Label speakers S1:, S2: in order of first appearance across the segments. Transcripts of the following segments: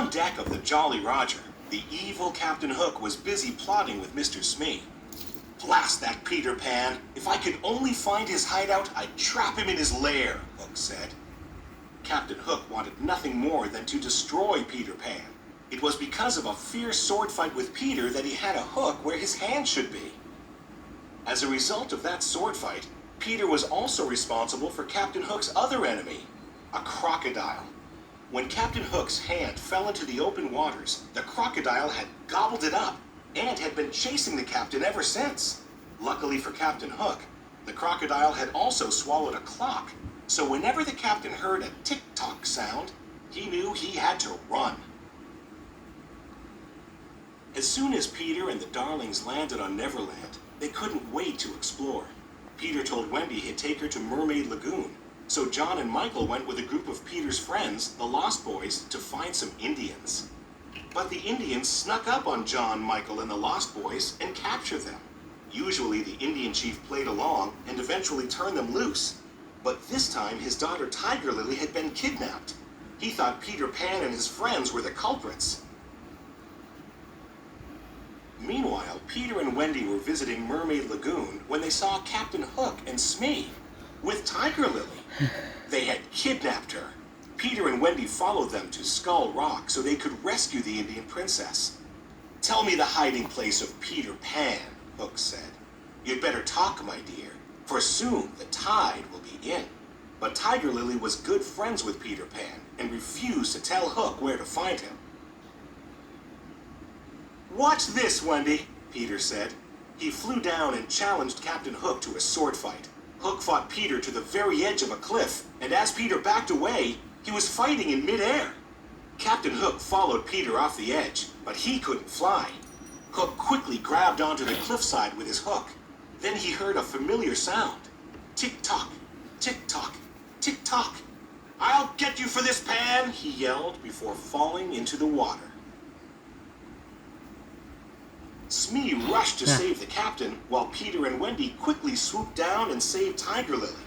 S1: On deck of the Jolly Roger, the evil Captain Hook was busy plotting with Mr. Smee. "Blast that Peter Pan! If I could only find his hideout, I'd trap him in his lair," Hook said. Captain Hook wanted nothing more than to destroy Peter Pan. It was because of a fierce sword fight with Peter that he had a hook where his hand should be. As a result of that sword fight, Peter was also responsible for Captain Hook's other enemy, a crocodile. When Captain Hook's hand fell into the open waters, the crocodile had gobbled it up and had been chasing the captain ever since. Luckily for Captain Hook, the crocodile had also swallowed a clock, so whenever the captain heard a tick-tock sound, he knew he had to run. As soon as Peter and the Darlings landed on Neverland, they couldn't wait to explore. Peter told Wendy he'd take her to Mermaid Lagoon, so John and Michael went with a group of Peter's friends, the Lost Boys, to find some Indians. But the Indians snuck up on John, Michael, and the Lost Boys and captured them. Usually the Indian chief played along and eventually turned them loose. But this time his daughter Tiger Lily had been kidnapped. He thought Peter Pan and his friends were the culprits. Meanwhile, Peter and Wendy were visiting Mermaid Lagoon when they saw Captain Hook and Smee with Tiger Lily. They had kidnapped her. Peter and Wendy followed them to Skull Rock so they could rescue the Indian princess. "Tell me the hiding place of Peter Pan," Hook said. "You'd better talk, my dear, for soon the tide will be in." But Tiger Lily was good friends with Peter Pan and refused to tell Hook where to find him. "Watch this, Wendy," Peter said. He flew down and challenged Captain Hook to a sword fight. Hook fought Peter to the very edge of a cliff, and as Peter backed away, he was fighting in midair. Captain Hook followed Peter off the edge, but he couldn't fly. Hook quickly grabbed onto the cliffside with his hook. Then he heard a familiar sound. Tick-tock, tick-tock, tick-tock. "I'll get you for this, Pan," he yelled before falling into the water. Smee rushed to save the captain, while Peter and Wendy quickly swooped down and saved Tiger Lily.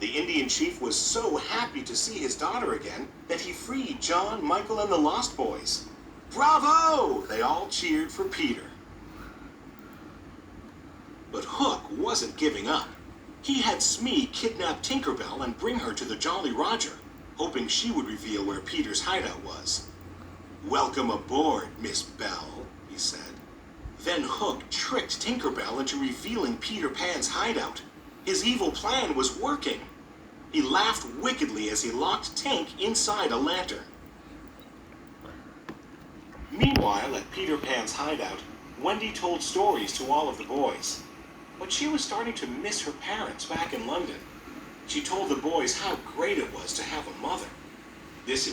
S1: The Indian chief was so happy to see his daughter again that he freed John, Michael, and the Lost Boys. "Bravo!" They all cheered for Peter. But Hook wasn't giving up. He had Smee kidnap Tinkerbell and bring her to the Jolly Roger, hoping she would reveal where Peter's hideout was. "Welcome aboard, Miss Bell," he said. Then Hook tricked Tinkerbell into revealing Peter Pan's hideout. His evil plan was working. He laughed wickedly as he locked Tink inside a lantern. Meanwhile, at Peter Pan's hideout, Wendy told stories to all of the boys. But she was starting to miss her parents back in London. She told the boys how great it was to have a mother. This